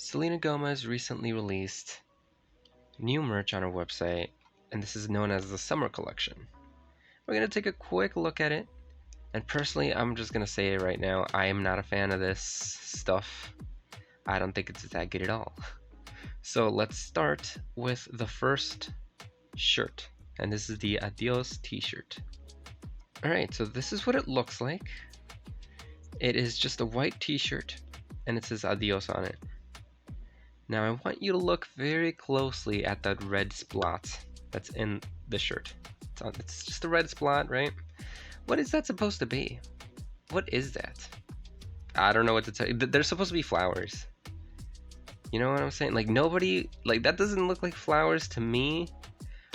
Selena Gomez recently released new merch on her website, and this is known as the Summer Collection. We're going to take a quick look at it, and personally, I'm just going to say it right now, I am not a fan of this stuff. I don't think it's that good at all. So let's start with the first shirt, and this is the Adios t-shirt. Alright, so this is what it looks like. It is just a white t-shirt, and it says Adios on it. Now I want you to look very closely at that red spot that's in the shirt. It's just a red spot, right? What is that supposed to be? What is that? I don't know what to tell you. They're supposed to be flowers. You know what I'm saying? Like nobody, like that doesn't look like flowers to me.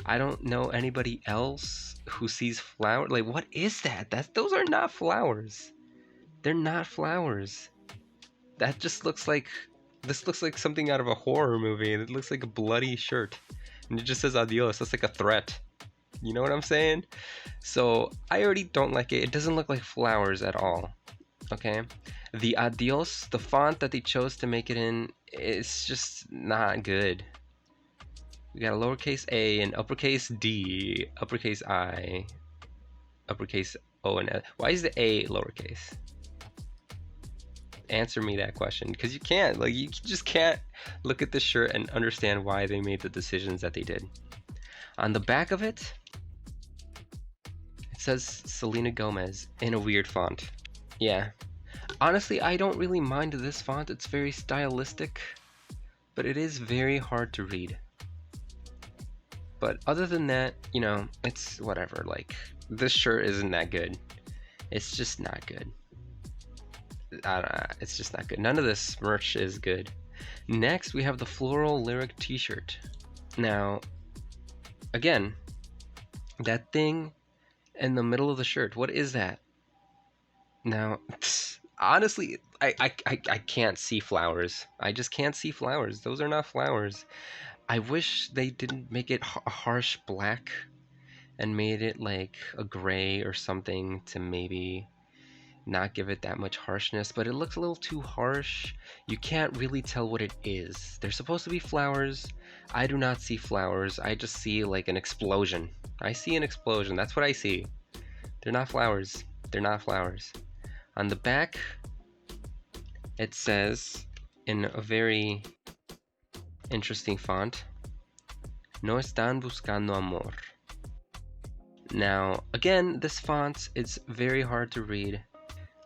I don't know anybody else who sees flowers. Like what is that? Those are not flowers. They're not flowers. That just looks like, this looks like something out of a horror movie. It looks like a bloody shirt. And it just says adios. That's like a threat. You know what I'm saying? So I already don't like it. It doesn't look like flowers at all. Okay? The adios, the font that they chose to make it in, it's just not good. We got a lowercase a and uppercase D, uppercase I, uppercase O and L. Why is the A lowercase? Answer me that question, because you can't. Like, you just can't look at this shirt and understand why they made the decisions that they did. On the back of it, it says Selena Gomez in a weird font. Yeah. Honestly, I don't really mind this font. It's very stylistic, but it is very hard to read. But other than that, you know, it's whatever. Like, this shirt isn't that good. It's just not good. It's just not good. None of this merch is good. Next, we have the Floral lyric t-shirt. Now, again, that thing in the middle of the shirt, what is that? Now, honestly, I can't see flowers. I just can't see flowers. Those are not flowers. I wish they didn't make it a harsh black and made it like a gray or something to maybe not give it that much harshness, but it looks a little too harsh. You can't really tell what it is. They're supposed to be flowers. I do not see flowers. I just see like an explosion. I see an explosion. That's what I see. They're not flowers. They're not flowers. On the back, it says in a very interesting font, No están buscando amor. Now, again, this font is very hard to read.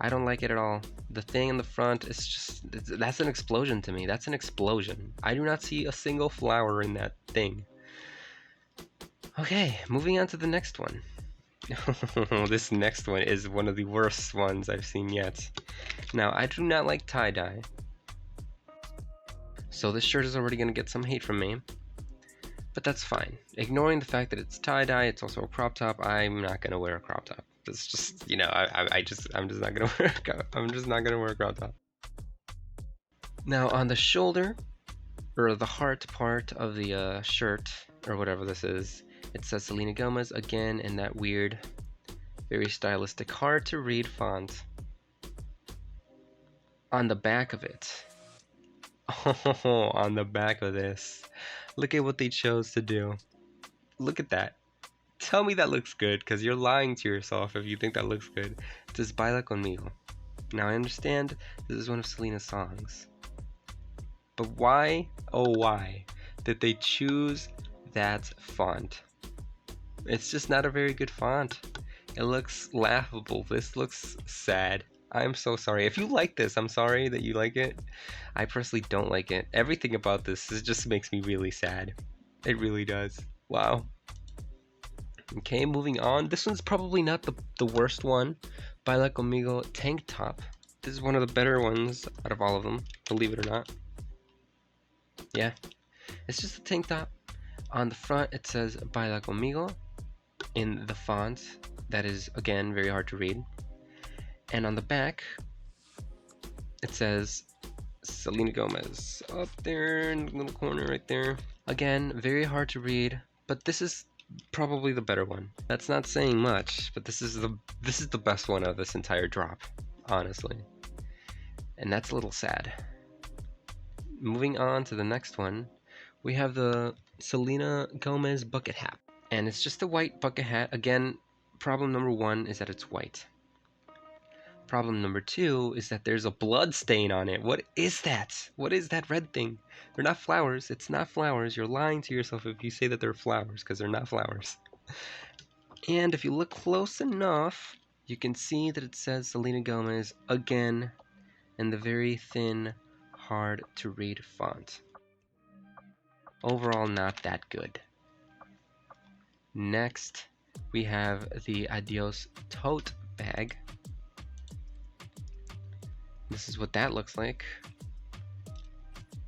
I don't like it at all. The thing in the front is just, that's an explosion to me. That's an explosion. I do not see a single flower in that thing. Okay, moving on to the next one. This next one is one of the worst ones I've seen yet. Now, I do not like tie-dye. So this shirt is already going to get some hate from me. But that's fine. Ignoring the fact that it's tie-dye, it's also a crop top, I'm not going to wear a crop top. It's just, you know, I'm just not gonna wear. I'm just not gonna wear a crop top. Now on the shoulder, or the heart part of the shirt, or whatever this is, it says Selena Gomez again in that weird, very stylistic, hard to read font. On the back of it, oh, on the back of this, look at what they chose to do. Look at that. Tell me that looks good, because you're lying to yourself if you think that looks good. It says Baila Conmigo. Now I understand this is one of Selena's songs. But why, oh why, did they choose that font? It's just not a very good font. It looks laughable. This looks sad. I'm so sorry. If you like this, I'm sorry that you like it. I personally don't like it. Everything about this just makes me really sad. It really does. Wow. Okay, moving on. This one's probably not the worst one. Baila Conmigo tank top. This is one of the better ones out of all of them, believe it or not. Yeah, it's just a tank top. On the front, it says Baila Conmigo in the font that is, again, very hard to read. And on the back, it says Selena Gomez up there in the little corner right there. Again, very hard to read, but this is probably the better one. That's not saying much, but this is the best one of this entire drop, honestly. And that's a little sad. moving on to the next one, we have the Selena Gomez bucket hat. And it's just a white bucket hat. Again, problem number one is that it's white. Problem number two is that there's a blood stain on it. What is that? What is that red thing? They're not flowers. It's not flowers. You're lying to yourself if you say that they're flowers, because they're not flowers. And if you look close enough, you can see that it says Selena Gomez again in the very thin, hard to read font. Overall, not that good. Next, we have the Adios tote bag. This is what that looks like.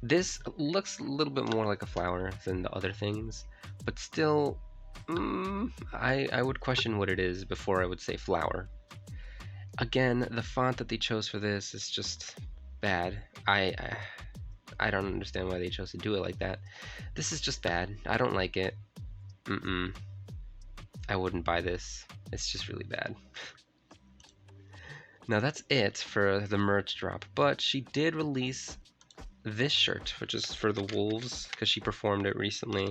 This looks a little bit more like a flower than the other things, but still, I would question what it is before I would say flower. Again, the font that they chose for this is just bad. I don't understand why they chose to do it like that. This is just bad. I don't like it. I wouldn't buy this. It's just really bad. Now that's it for the merch drop, but she did release this shirt, which is for the Wolves, because she performed it recently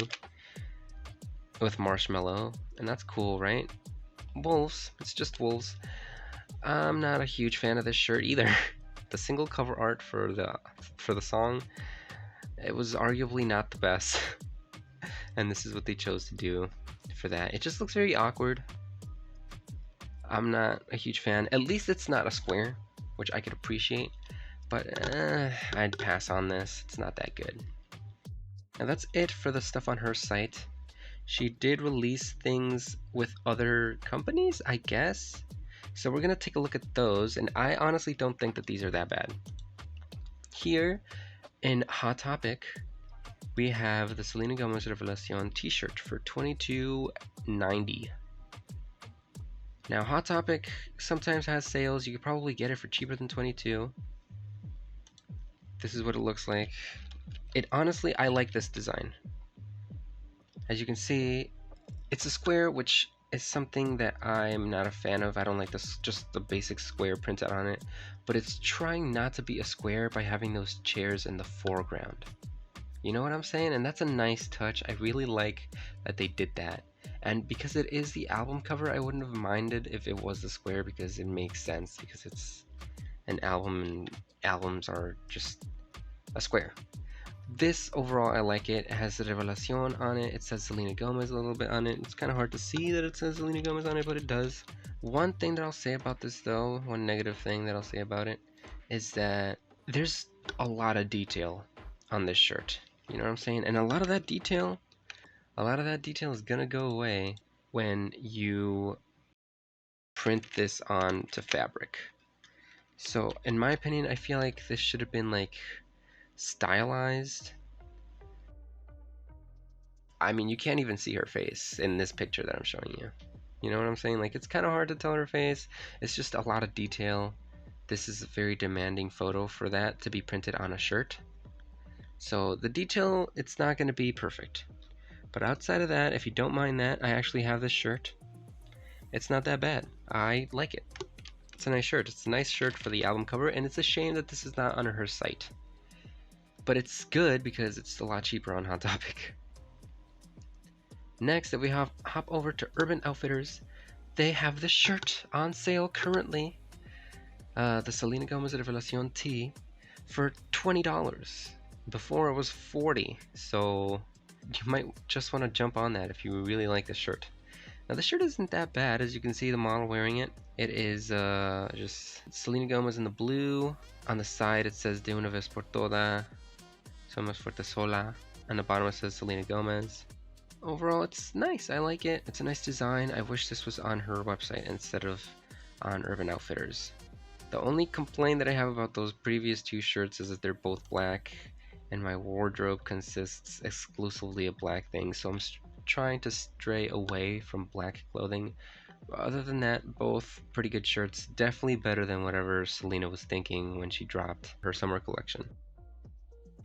with Marshmello, and that's cool, right? Wolves, it's just Wolves. I'm not a huge fan of this shirt either. The single cover art for the song, it was arguably not the best. And this is what they chose to do for that. It just looks very awkward. I'm not a huge fan. At least it's not a square, which I could appreciate. But I'd pass on this. It's not that good. And that's it for the stuff on her site. She did release things with other companies, I guess. So we're going to take a look at those. And I honestly don't think that these are that bad. Here in Hot Topic, we have the Selena Gomez Revelación t-shirt for $22.90. Now, Hot Topic sometimes has sales. You could probably get it for cheaper than $22. This is what it looks like. It honestly, I like this design. As you can see, it's a square, which is something that I'm not a fan of. I don't like this, just the basic square printed on it. But it's trying not to be a square by having those chairs in the foreground. You know what I'm saying? And that's a nice touch. I really like that they did that. And because it is the album cover, I wouldn't have minded if it was the square, because it makes sense, because it's an album and albums are just a square. This overall, I like it. It has the Revelación on it. It says Selena Gomez a little bit on it. It's kind of hard to see that it says Selena Gomez on it, but it does. One thing that I'll say about this though, one negative thing that I'll say about it, is that there's a lot of detail on this shirt. You know what I'm saying? And a lot of that detail is gonna go away when you print this onto fabric. So in my opinion, I feel like this should have been like stylized. I mean, you can't even see her face in this picture that I'm showing you. You know what I'm saying? Like, it's kind of hard to tell her face. It's just a lot of detail. This is a very demanding photo for that to be printed on a shirt. So the detail, it's not going to be perfect. But outside of that, if you don't mind that, I actually have this shirt. It's not that bad. I like it. It's a nice shirt. It's a nice shirt for the album cover, and it's a shame that this is not on her site. But it's good because it's a lot cheaper on Hot Topic. Next, if we hop over to Urban Outfitters, they have this shirt on sale currently. The Selena Gomez Revelación tee for $20. Before it was $40, so you might just want to jump on that if you really like the shirt. Now the shirt isn't that bad, as you can see the model wearing it. It is just Selena Gomez in the blue. On the side it says De una vez por todas, somos fuerte sola. On the bottom it says Selena Gomez. Overall, it's nice. I like it. It's a nice design. I wish this was on her website instead of on Urban Outfitters. The only complaint that I have about those previous two shirts is that they're both black, and my wardrobe consists exclusively of black things, so I'm trying to stray away from black clothing. Other than that, both pretty good shirts. Definitely better than whatever Selena was thinking when she dropped her summer collection.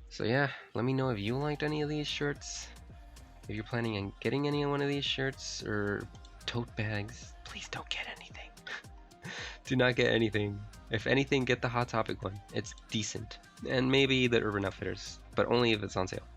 So yeah, let me know if you liked any of these shirts. If you're planning on getting any one of these shirts or tote bags, please don't get anything. Do not get anything. If anything, get the Hot Topic one. It's decent. And maybe the Urban Outfitters. but only if it's on sale.